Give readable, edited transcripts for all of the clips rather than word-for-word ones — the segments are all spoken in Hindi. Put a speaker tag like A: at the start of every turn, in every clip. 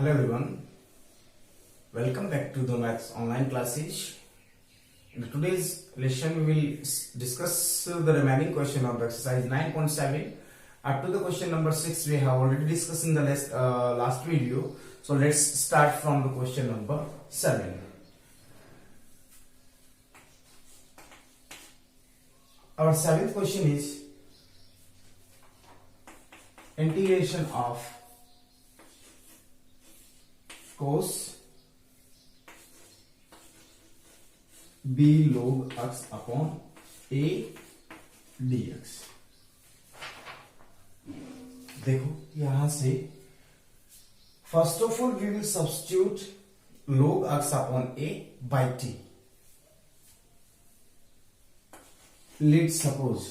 A: Hello everyone, welcome back to the Maths online classes. In today's lesson we will discuss the remaining question of the exercise 9.7 up to the question number 6 we have already discussed in the last video. So let's start from the question number 7. Our seventh question is integration of cos b log x upon a dx. देखो यहां से first of all we will substitute log x upon a by t. Let's suppose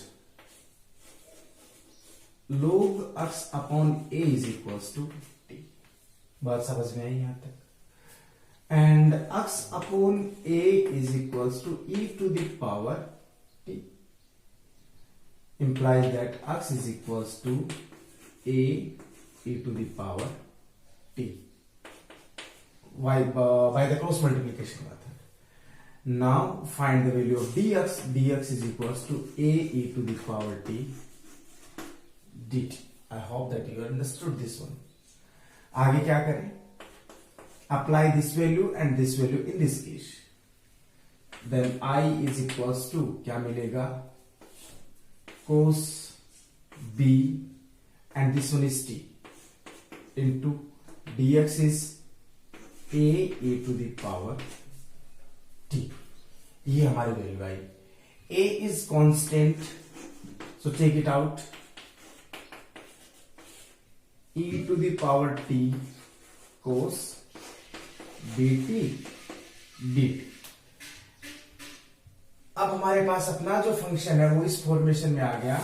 A: log x upon a is equals to t. बात समझ में आई यहां तक. And x upon a is equals to e to the power t. Implies that x is equals to a e to the power t. By the cross multiplication method. Now find the value of dx. Dx is equals to a e to the power t dt. I hope that you understood this one. आगे क्या करें? Apply this value and this value in this case. Then I is equals to क्या मिलेगा? Cos b and this one is t into dx is a e to the power t. ये हमारी value I. A is constant, so take it out. E to the power t cos bt dt. अब हमारे पास अपना जो फंक्शन है वो इस फॉर्मेशन में आ गया.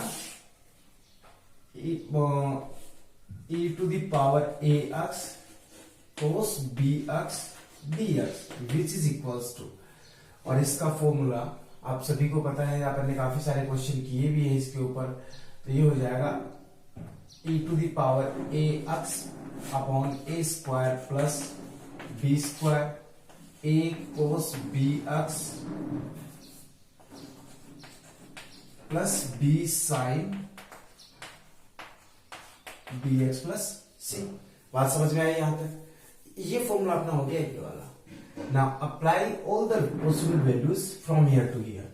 A: E to the power ax cos bx dx which is equals to, और इसका फॉर्मूला आप सभी को पता है, आपने काफी सारे क्वेश्चन किए भी है इसके ऊपर. तो ये हो जाएगा e to the power ax upon a square plus b square a cos bx plus b sin bx plus c. बात समझ में आई यहां तक? ये फॉर्मूला अपना हो गया ये वाला. Now apply all the possible values from here to here.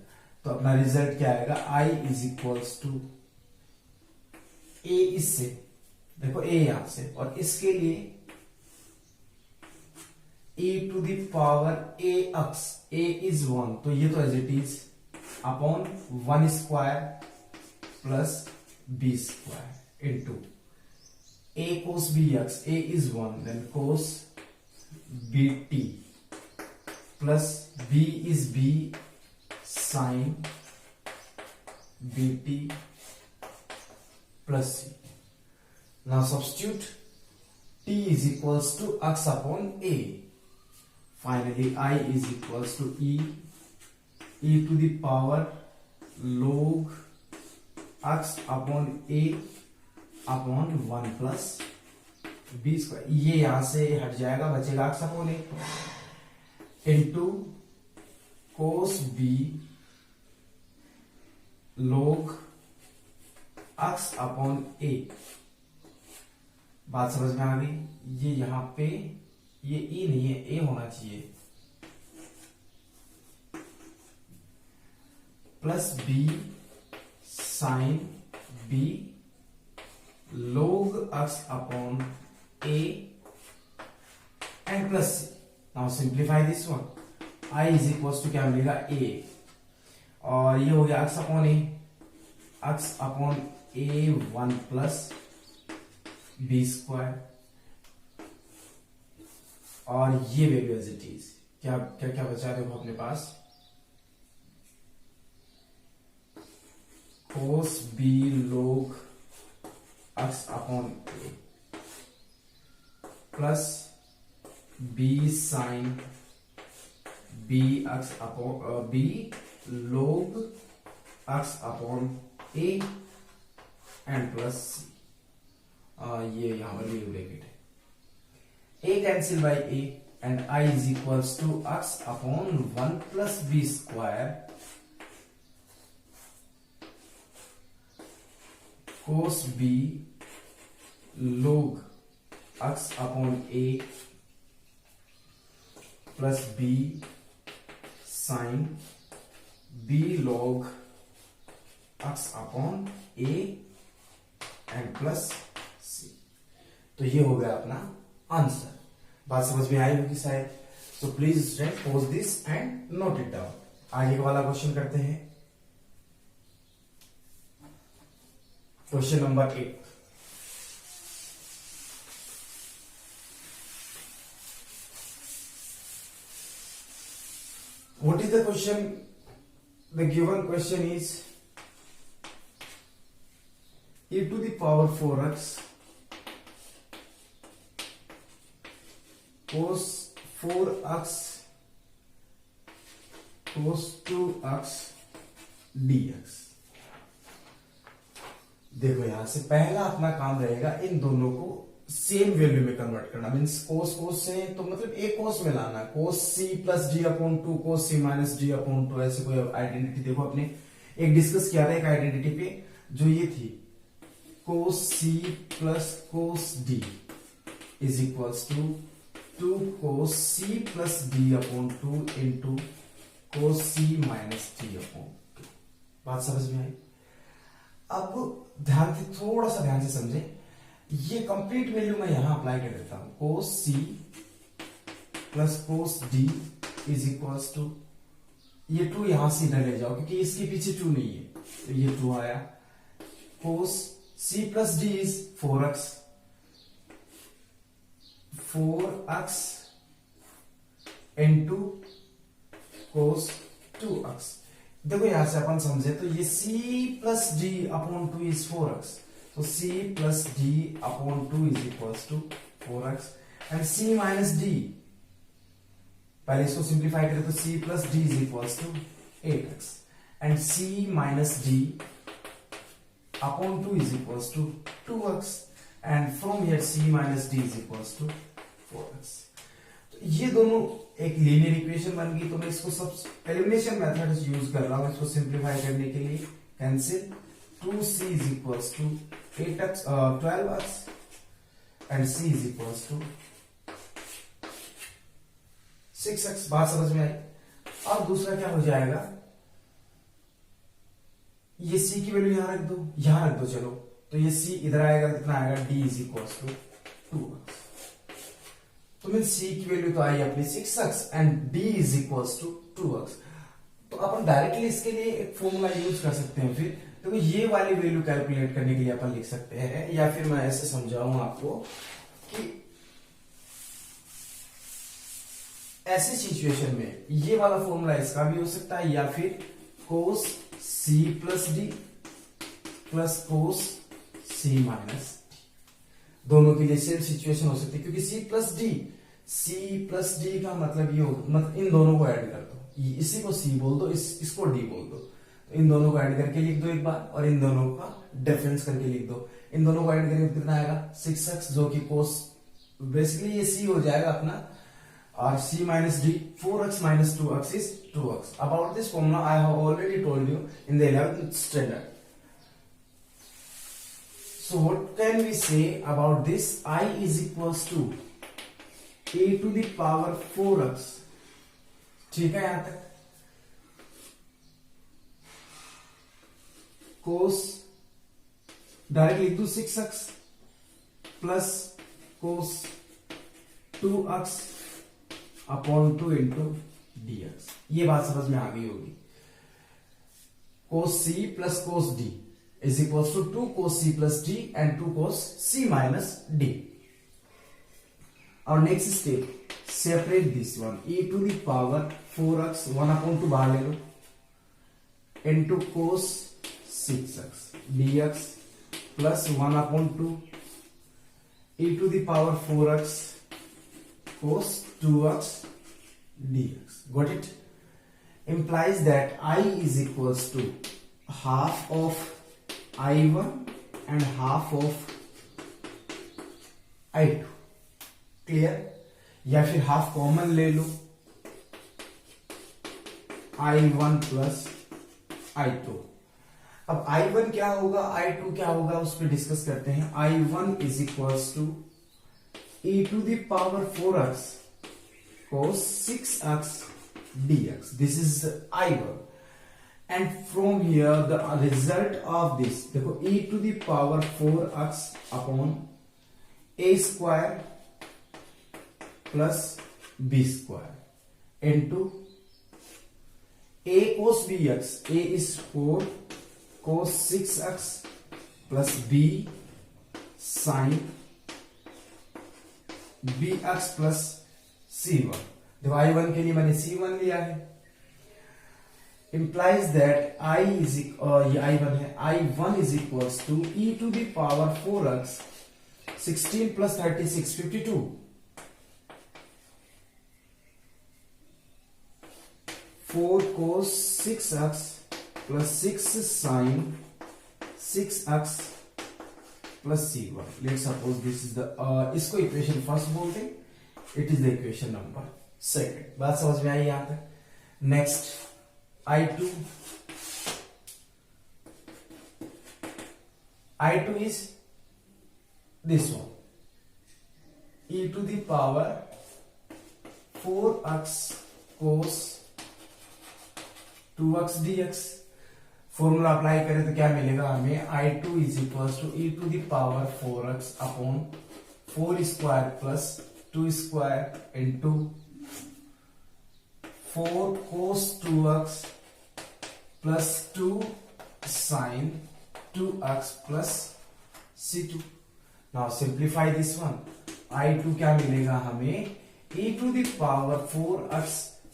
A: तो अपना रिजल्ट क्या आएगा? i is equals to a इससे, देखो a यहां से, और इसके लिए e to the power ax, a is 1, तो ये तो as it is upon 1 square plus b square into a cos bx, a is 1, then cos bt plus b is b sin bt plus c. Now substitute t is equals to x upon a. Finally I is equals to e to the power log x upon a upon 1 plus b square. ये यहां से हट जाएगा, बचेगा x upon a into cos b log x upon a. बात समझ में आ गई? ये यहां पे ये e नहीं है, a होना चाहिए, plus b sine b log x upon a and plus c. Now simplify this one. I is equals to क्या मिलेगा? a, और ये हो गया x upon a, x upon a 1 plus b square, और ये वैल्यू एज इट इज. क्या क्या क्या बचा देखो अपने पास? cos b log x upon a plus b sin b x upon b log x upon a and plus c. ये यहां पर ब्रैकेट है. a cancel by a and I is equals to x upon 1 plus b square cos b log x upon a plus b sin b log x upon a and plus C. तो ये हो गया अपना आंसर। बात समझ में आई होगी शायद। So please student pose this and note it down. आगे वाला क्वेश्चन करते हैं। Question number 8। What is the question? The given question is e to the power 4x cos 4x cos 2x dx। देखो यहां से पहला अपना काम रहेगा इन दोनों को सेम वैल्यू में कन्वर्ट करना। मीन्स कोस कोस से तो मतलब एक कोस में लाना, कोस C plus D upon 2 cos C minus D upon 2 ऐसे कोई आइडेंटिटी। देखो अपने एक डिस्कस किया था एक आइडेंटिटी पे जो ये थी cos C plus cos D is equals to 2 cos C plus D upon 2 into cos C minus D upon 2। बात समझ में आई? अब ध्यान से थोड़ा सा ध्यान से समझे। ये कंप्लीट वैल्यू मैं यहां अप्लाई कर देता हूं। Cos C plus cos D is equals to ये 2 यहां से इधर ले जाओ क्योंकि इसके पीछे 2 नहीं है तो ये 2 आया। Cos C plus D is 4x 4x into cos 2x। देखो यहां से अपन समझे तो ये c plus D upon 2 is 4x। तो c plus D upon 2 is equals to 4x and c minus D पहले इसको सिंप्लीफाई करें तो c plus D is equals to 8x and c minus D upon 2 is equals to 2x and from here c minus D is equals to 4x। तो ये दोनों एक लीनियर इक्वेशन बन गई। तो मैं इसको सब एलिमिनेशन मेथड यूज कर रहा हूं इसको सिंप्लीफाई करने के लिए। Cancel 2c is equals to 8x 12x and c is equals to 6x। बात समझ में आई? अब दूसरा क्या हो जाएगा, ये c की वैल्यू यहां रख दो, यहां रख दो चलो। तो ये c इधर आएगा, कितना आएगा d is equals to 2x। तो मीन c की वैल्यू तो आई अपनी 6x and d is equals to 2x। तो अपन डायरेक्टली इसके लिए एक फॉर्मूला यूज कर सकते हैं। फिर देखो ये वाली वैल्यू कैलकुलेट करने के लिए अपन लिख सकते हैं, या फिर मैं ऐसे समझाऊं आपको कि ऐसी सिचुएशन में ये वाला फॉर्मूला इसका भी हो सकता है, या फिर कोस c plus D plus cos c minus D. दोनों के लिए सेम सिचुएशन हो सकती है क्योंकि c प्लस डी का मतलब ये हो, मतलब इन दोनों को ऐड कर दो। इसी को c बोल दो, इसको d बोल दो। तो इन दोनों को ऐड करके लिख दो एक बार और इन दोनों का डिफरेंस करके लिख दो। इन दोनों को ऐड करके कितना आएगा 6x जो कि कोस बेसिकली ये c हो जाएगा अपना और c minus D 4x minus 2x is 2x। About this formula I have already told you in the 11th standard. So what can we say about this? I is equals to a to the power 4x। ठीक है यहां तक। कोस डायरेक्ट लिख दू 6x plus cos 2x upon 2 into dx। ये बात समझ में आ गई होगी। कोस c plus cos d is equals to 2 cos c plus d and 2 cos c minus d। Our next step, separate this one e to the power 4x 1 upon 2 बाहर ले लो into cos 6x dx plus 1 upon 2 e to the power 4x cos 2x dx। Got it? Implies that I is equals to half of I1 and half of I2। Clear? या फिर हाफ कॉमन ले लो, I1 प्लस I2। अब I1 क्या होगा, I2 क्या होगा, उस पर डिस्कस करते हैं। I1 is equals to e to the power 4x cos 6x dx। This is I1 and from here the result of this, देखो e to the power 4x upon a square plus b square into a cos bx, a is 4 cos 6x plus b sin bx plus c1। देखो I1 के लिए मैंने c1 लिया है, implies that ये I1 है, I1 is equals to e to the power 4x 16 plus 36 52 4 cos 6x plus 6 sin 6x plus c1। Let's suppose this is the इसको इक्वेशन फर्स्ट बोलते हैं, it is the equation number second. बात समझ में आई यहां तक? Next I2 is this one, e to the power 4x cos 2x dx। Formula apply करें तो क्या मिलेगा हमें, I2 is equal to e to the power 4x upon 4 square plus 2 square into 4 cos 2x plus 2 sin 2x plus c2। Now simplify this one, I2 क्या मिलेगा हमें, e to the power 4x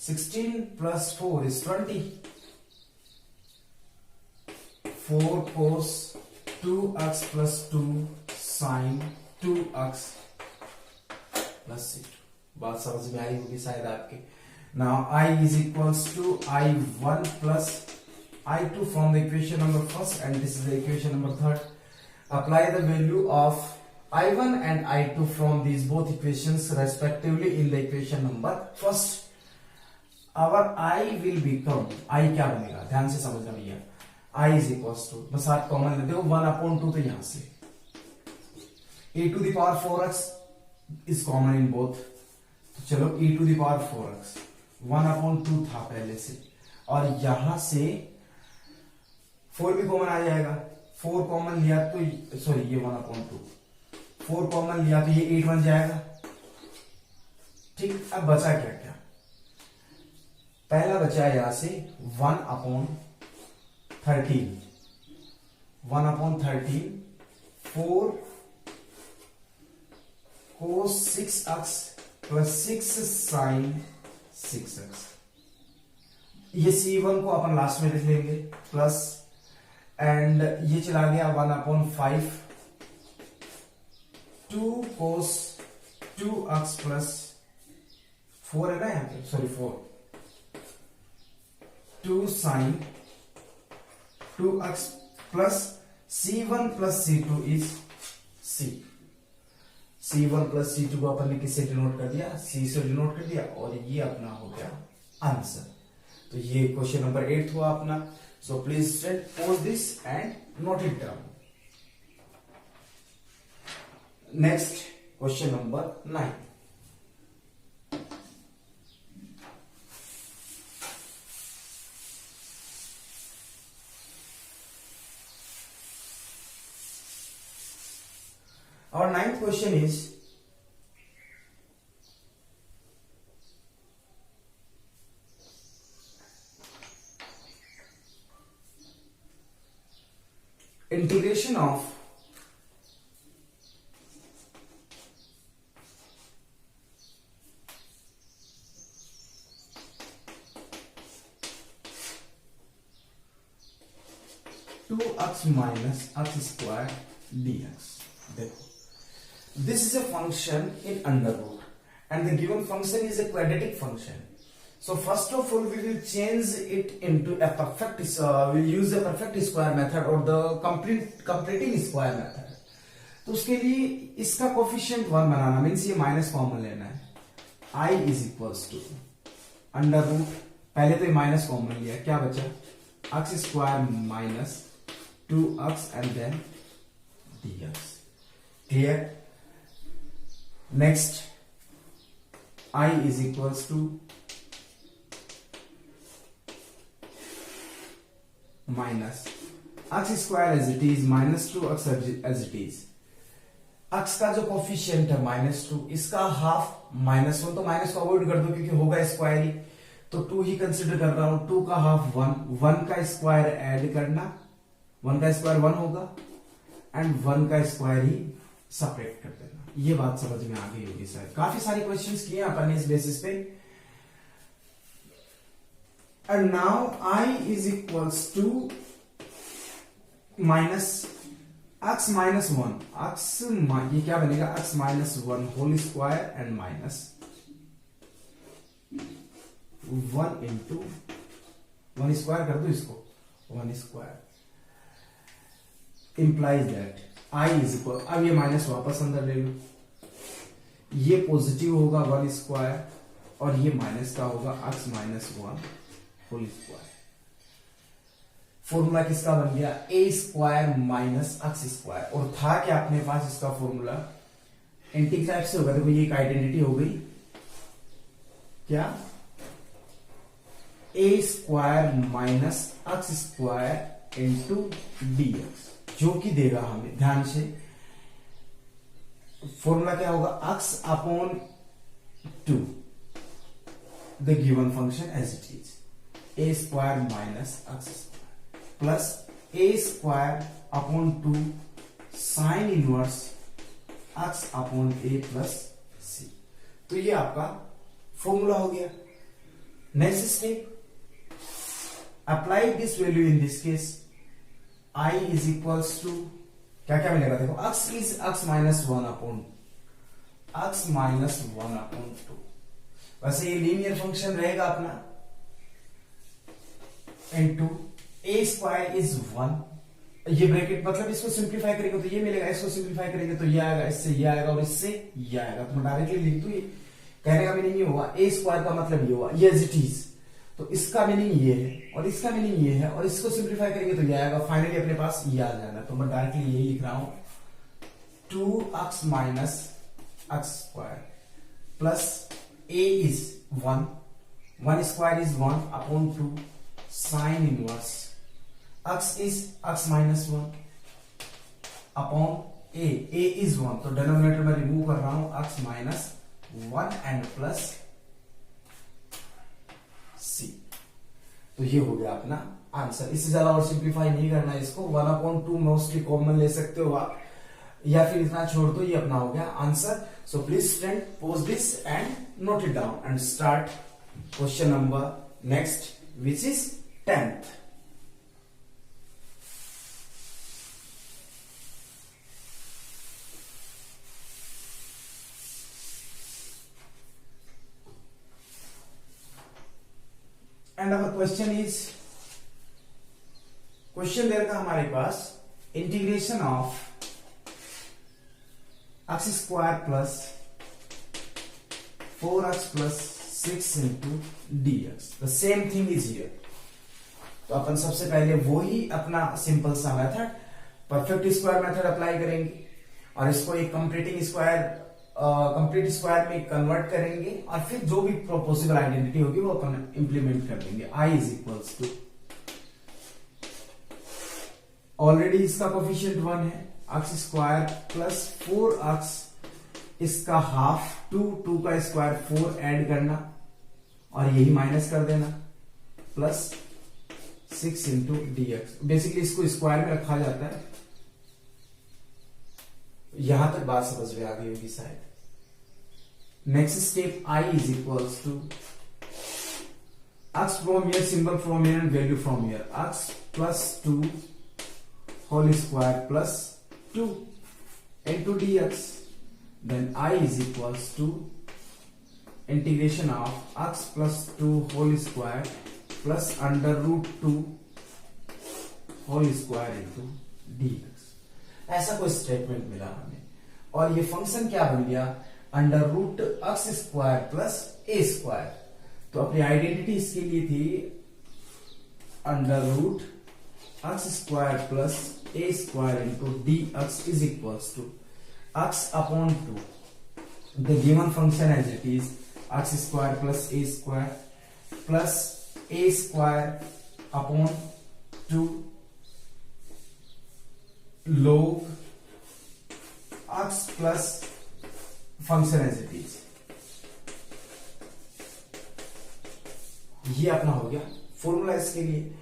A: 16 plus 4 is 20, 4 cos 2x plus 2 sin 2x plus c2। बात समझ में आई होगी शायद आपके। Now I is equals to I1 plus I2 from the equation number first and this is the equation number third। Apply the value of I1 and I2 from these both equations respectively in the equation number first। Our I will become, I क्या बनेगा, ध्यान से समझना भैया। I is equals to, बस आप कॉमन लेते हो 1/2 तो यहां से e to the power 4x is common in both, तो चलो e to the power 4x 1/2 था पहले से, और यहां से 4 भी कॉमन आ जाएगा। 4 कॉमन लिया तो सॉरी ये 1/2, 4 कॉमन लिया तो ये 8 बन जाएगा। ठीक, अब बचा क्या क्या, पहला बचा यहां से 1/13 4 cos 6x plus 6 sin 6x। ये C1 को अपन लास्ट में लिख लेंगे प्लस, एंड ये चला गया 1/5 2 cos 2x प्लस 4 है ना यहां पे, sorry 4 2 sin 2x plus C1 plus C2 is C। C1 plus C2 को अपन ने किससे डिनोट कर दिया, C से डिनोट कर दिया, और ये अपना हो गया आंसर। तो ये क्वेश्चन नंबर 8 हुआ अपना। So please pause this and note it down. Next question number 9। Our ninth question is, integration of two x minus x square dx। देखो, this is a function in under root and the given function is a quadratic function। So first of all we will change it into a perfect, we'll use the perfect square method or the completing square method। तो उसके लिए इसका कोफिशिएंट 1 बनाना मीन्स ये माइनस कॉमन लेना है, I is equals to under root, पहले तो ये माइनस कॉमन लिया, क्या बचा x square minus 2x and then dx। Clear. Next I is equals to minus x square as it is minus 2x as it is. X का जो कोफिशिएंट है -2, इसका हाफ -1, तो माइनस को अवॉइड कर दो क्योंकि होगा स्क्वायर ही, तो 2 ही कंसिडर कर रहा हूं। 2 का हाफ 1 का स्क्वायर ऐड करना, 1 का स्क्वायर 1 होगा एंड 1 का स्क्वायर ही सेपरेट कर देना। ये बात समझ में आ गई होगी शायद, काफी सारे क्वेश्चंस किए अपन ने इस बेसिस पे। And now I is equals to minus x minus 1, ये क्या बनेगा x minus 1 whole square and minus 1 into 1 square कर दो इसको, 1 square implies that i is equal, अब ये माइनस वापस अंदर ले लो, ये पॉजिटिव होगा 1 स्क्वायर और ये माइनस का होगा x minus 1 whole square. Formula किसका बन गया a square minus x square, और था क्या अपने पास इसका फॉर्मूला एंटी टाइप से होगा। देखो ये एक आइडेंटिटी हो गई, क्या a square minus x square into dx, जो कि देगा हमें, ध्यान से फॉर्मूला क्या होगा x upon 2 the given function as it is, a square minus x plus a square upon 2 sine inverse x upon a plus c। तो ये आपका फॉर्मूला हो गया। Next step, apply this value in this case, i is equals to क्या क्या मिलेगा, देखो x is x minus 1 upon x minus 1 upon 2। वैसे ये लीनियर फंक्शन रहेगा अपना, इनटू a स्क्वायर इज 1, ये ब्रैकेट मतलब इसको सिंप्लीफाई करेंगे तो ये मिलेगा, इसको सिंप्लीफाई करेंगे तो ये आएगा, इससे ये आएगा और इससे ये आएगा, तो मैं डायरेक्टली लिख दूं। ये कहने का मीनिंग ये होगा a स्क्वायर का मतलब ये होगा, ये एज इट इज, तो इसका मीनिंग ये है और इसका मीनिंग ये है, और इसको सिंप्लीफाई करेंगे तो ये आएगा, फाइनली अपने पास ये आ जाएगा। तो मैं डायरेक्टली यही लिख रहा हूं 2x minus x square plus a is 1 square is 1 upon 2 sine inverse x is x minus 1 upon a is 1, तो डिनोमिनेटर में रिमूव कर रहा हूं x minus 1 and plus c। तो ये हो गया अपना आंसर। इससे ज्यादा और सिंप्लीफाई नहीं करना है इसको, 1 अपॉन 2 मोस्टली कॉमन ले सकते हो आप, या फिर इतना छोड़ दो, ये अपना हो गया answer. So please friend pause this and note it down and start question number next which is 10th। And our question is, question दे रखा हमारे पास integration of x square plus 4x plus 6 into dx, the same thing is here. तो अपन सबसे पहले वो ही अपना सिंपल सा method, perfect square method apply करेंगे और इसको एक कंप्लीट स्क्वायर में कन्वर्ट करेंगे, और फिर जो भी पॉसिबल आइडेंटिटी होगी वो अपन इंप्लीमेंट कर देंगे। i is equals to, already इसका कोफिशिएंट 1 है, एक्स स्क्वायर प्लस 4x, इसका हाफ 2 का स्क्वायर 4 ऐड करना और यही माइनस कर देना, प्लस 6 इंटू dx। बेसिकली इसको स्क्वायर में रखा जाता है। यहां तक बात समझ में आ गई होगी शायद। Next step, i is equals to x from here, symbol from here and value from here, x plus 2 whole square plus 2 into dx। Then i is equals to integration of x plus 2 whole square plus under root 2 whole square into dx। ऐसा कोई स्टेटमेंट मिला हमें, और ये फंक्शन क्या बन गया, under root x square plus a square. तो अपनी आइडेंटिटी इसके लिए थी under root x square plus a square into d x is equals to x upon two the given function as it is x square plus a square upon two log x plus function as it is. ये अपना हो गया फॉर्मूला इसके लिए।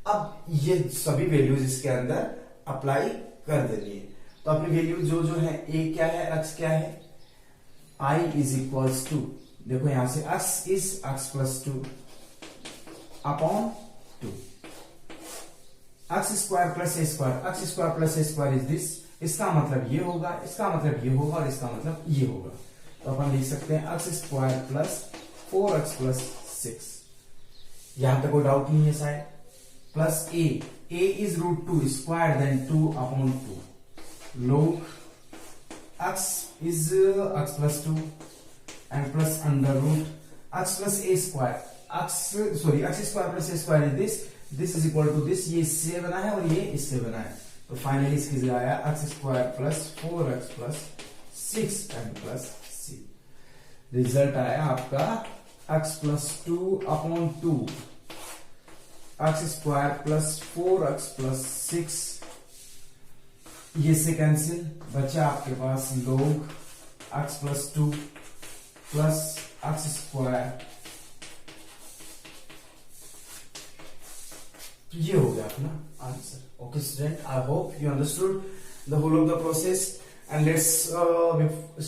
A: अब ये सभी वैल्यूज इसके अंदर अप्लाई कर देनी है। तो अपनी वैल्यू जो जो है a क्या है, x क्या है, i इज इक्वल्स टू, देखो यहां से x is x plus two upon two x square plus a square, x square plus a square is this, इसका मतलब ये होगा, इसका मतलब ये होगा और इसका मतलब ये होगा। तो अपन लिख सकते हैं x square plus 4x plus 6। यहां पे कोई डाउट नहीं है शायद। Plus a is root 2 square then 2 upon 2 log x is x plus 2 and plus under root x plus a square, x square plus a square is this is equal to this, ये इससे बना है और ये इससे बना है। तो फाइनली इसकी जगह आया x square plus 4x plus 6 and plus c। Result आया आपका x plus 2 upon 2 x square plus 4x plus 6, ये से कैंसिल बचा आपके पास log x plus 2 plus x square. तो ये हो गया अपना answer. Okay student, I hope you understood the whole of the process and let's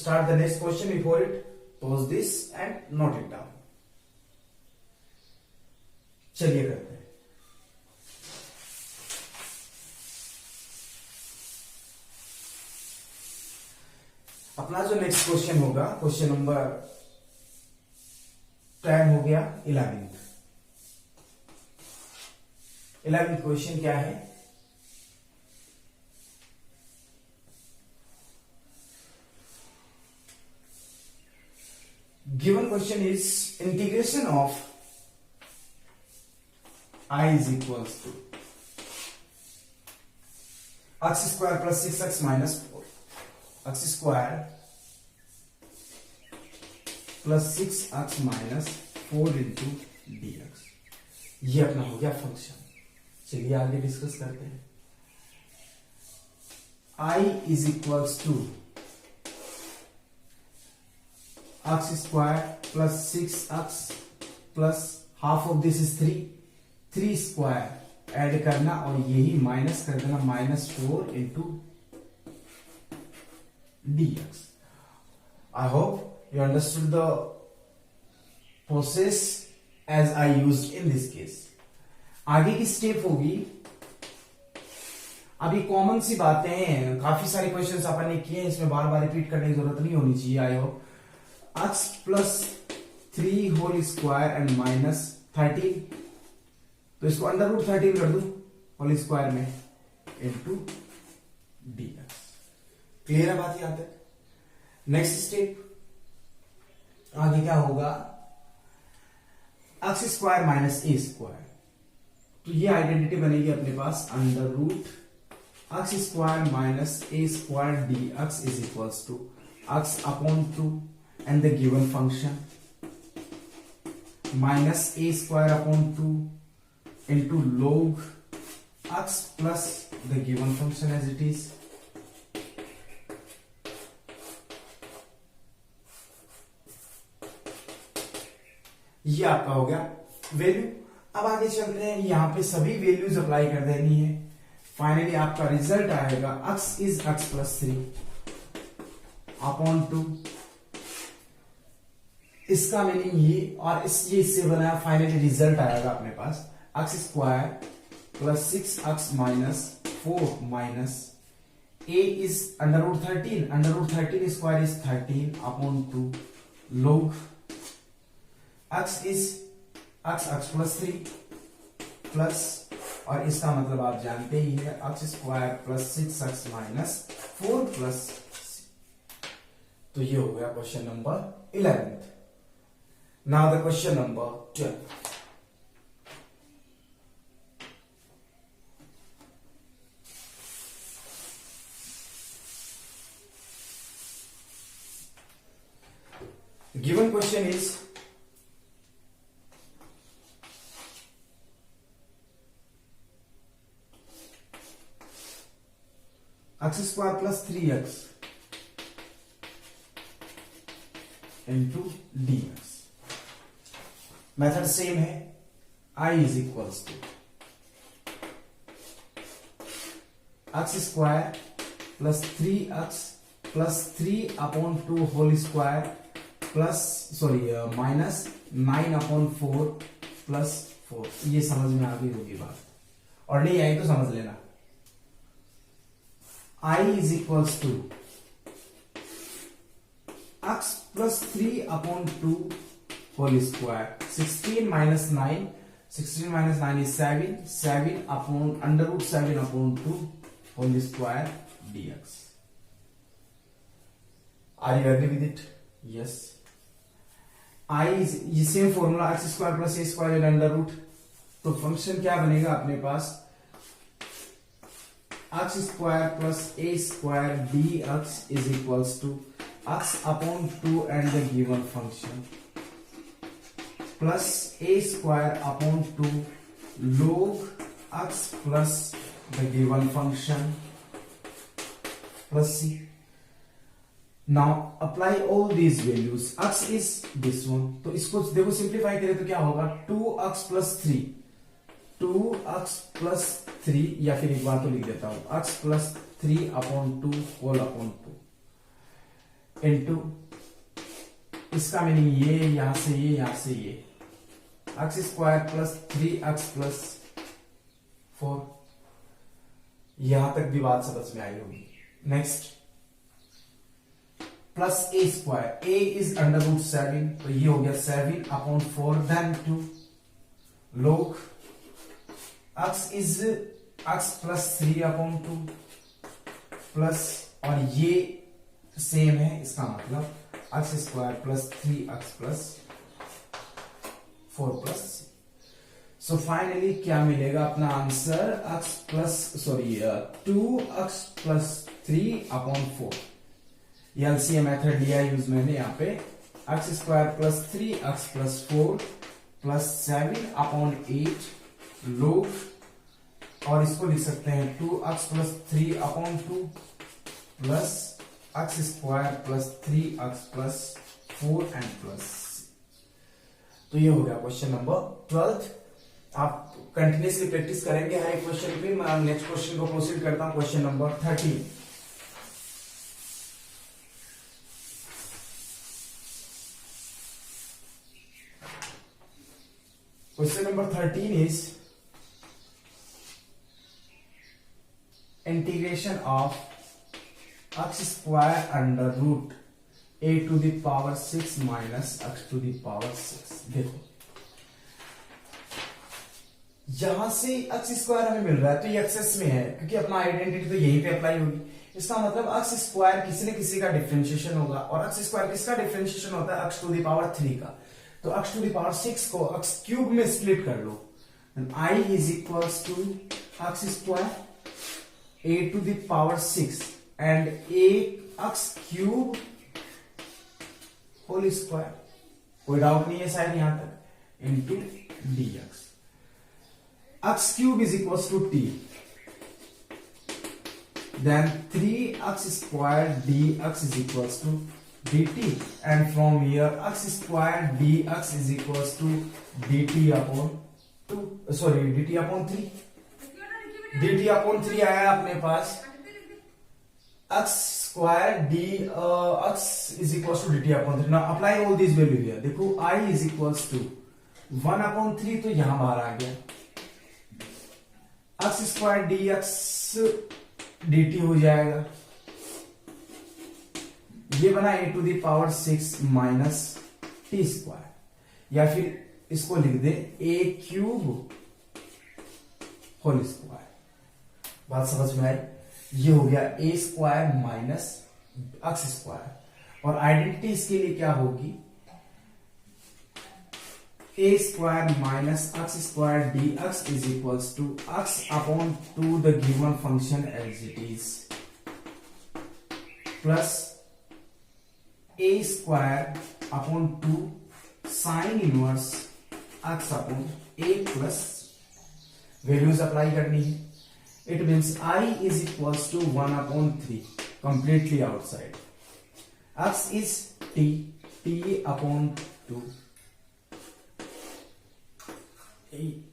A: start the next question. Before it pause this and note it down. चलिए करते हैं। अपना जो नेक्स्ट क्वेश्चन होगा, क्वेश्चन नंबर 10 हो गया 11th क्वेश्चन क्या है, given question is integration of i is equals to x square plus 6x minus 4, x square plus 6x minus 4 into dx। ये अपना हो गया फंक्शन। चलिए आगे डिस्कस करते हैं। i is equals to x square plus 6x plus half of this is 3 square add करना और यही माइनस कर देना -4 into dx। I hope you understood the process as I used in this case. आगे की स्टेप होगी, अभी कॉमन सी बातें हैं, काफी सारे क्वेश्चंस अपन ने किए हैं, इसमें बार बार रिपीट करने की जरूरत नहीं होनी चाहिए। I hope x plus 3 whole square and minus 13, तो इसको अंडर रूट 13 कर दू होल स्क्वायर में इंटू dx। क्लियर है बात यहां तक? नेक्स्ट स्टेप आगे क्या होगा, x square minus a square. तो ये आइडेंटिटी बनेगी अपने पास under root x square minus a square d x is equals to x upon 2 and the given function minus a square upon 2 into log x plus the given function as it is. ये आपका हो गया वैल्यू। अब आगे चलते हैं, यहां पे सभी वैल्यूज अप्लाई कर देनी है। फाइनली आपका रिजल्ट आएगा x is x plus 3 upon 2, इसका मीनिंग ये और ये इससे बनाया। फाइनली रिजल्ट आएगा अपने पास x square plus 6x minus 4 minus a is under root 13 square is 13 upon 2 log x is x plus 3 plus, और इसका मतलब आप जानते ही है x square plus 6x minus 4 plus तो ये हो गया question number 11th। Now the question number 12। Given question is x square plus 3x into dx। Method same है, I is equals to x square plus 3x plus 3 upon 2 whole square plus minus 9/4 plus 4। ये समझ में आ गई होगी बात, और नहीं आई तो समझ लेना। I is equals to x plus 3/2 whole square। 16 minus 9, 16 minus 9 is 7, 7 upon under root 7/2 whole square dx। Are you agree with it? Yes। I is ये same formula x square plus a square in under root, तो फंक्शन क्या बनेगा अपने पास, x square plus a square d x is equals to x upon 2 and the given function plus a square upon 2 log x plus the given function plus C. Now apply all these values। x is this one, तो इसको देखो सिंप्लीफाई करें तो क्या होगा, 2x plus 3, 2x plus 3, या फिर एक बार तो लिख देता हूं x plus 3/2 whole upon 2 into, इसका मीनिंग ये यहां से ये यहां से ये, x square plus 3x plus 4। यहां तक भी बात समझ में आई होगी। Next plus a square, a is under root 7, तो ये हो गया 7/4 then 2 log x is x plus 3/2 plus, और ये सेम है, इसका मतलब x square plus 3x plus 4 plus. So finally क्या मिलेगा अपना answer, x plus 2x plus 3/4। ये एलसीएम मेथड लिया यूज मैंने यहाँ पे, x square plus 3x plus 4 plus 7/8 log, और इसको लिख सकते हैं 2x plus 3/2 plus x square plus 3x plus 4 and plus. तो ये हो गया क्वेश्चन नंबर 12। आप कंटिन्यूसली प्रैक्टिस करेंगे हर एक क्वेश्चन पे। मैं नेक्स्ट क्वेश्चन को प्रोसीड करता हूं, question number 13। Question number 13 is integration of x square under root a to the power 6 minus x to the power 6। देखो यहां से x स्क्वायर हमें मिल रहा है, तो ये एक्सेस में है क्योंकि अपना आइडेंटिटी तो यहीं पे अप्लाई होगी। इसका मतलब x स्क्वायर किसी न किसी का डिफरेंशिएशन होगा, और x स्क्वायर किसका डिफरेंशिएशन होता है, x टू द पावर 3 का। तो x टू द पावर 6 को x क्यूब में स्प्लिट कर लो, I is equals to x square a to the power 6 and a x cube whole square, कोई डाउट नहीं है शायद यहां तक, into dx। x cube is equals to t, then 3x square dx is equals to dt, and from here x square dx is equals to dt upon 3। dt upon 3 आया अपने पास, x square dx is equals to dt upon 3। now apply all these value here। देखो I is equals to 1/3, तो यहां बाहर आ गया, x square dx dt हो जाएगा, ये बना a to the power 6 minus T square, या फिर इसको लिख दे a क्यूब होल स्क्वायर। बात समझ में आई? ये हो गया a square minus x square. और आइडेंटिटी इसके लिए क्या होगी, a square minus x square d x is equals to x upon two the given function as it is plus a square upon two sine inverse x upon a plus values apply करनी है. It means I is equals to 1/3 completely outside. X is t upon 2.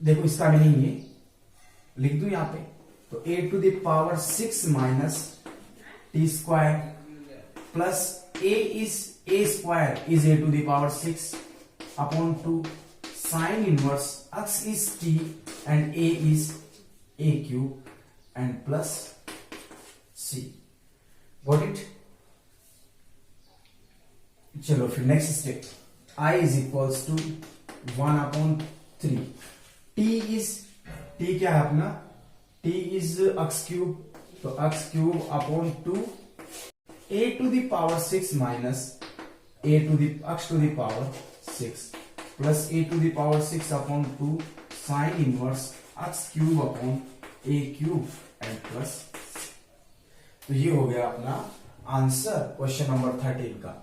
A: देखो इसका मीनिंग ये लिख दूं यहां पे, तो a⁻6 minus T square plus a square is a⁻6 upon 2 sine inverse x is t and a is a cube and plus c. Got it? चलो फिर next step, i is equals to 1/3. t क्या है अपना, t is x cube, तो x cube upon 2 a⁻6 minus x⁻6 plus a⁻6 upon 2 sine inverse x cube upon a cube and plus. तो ये हो गया अपना आंसर क्वेश्चन नंबर 13 का.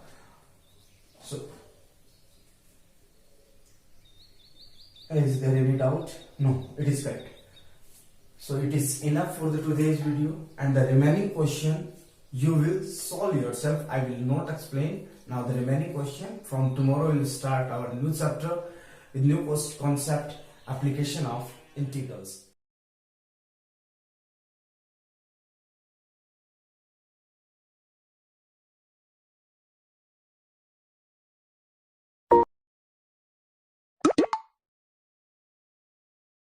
A: So is there any doubt? No, it is correct. So it is enough for the today's video, and the remaining question you will solve yourself. I will not explain. Now the remaining question from tomorrow we will start our new chapter with new concept application of integrals.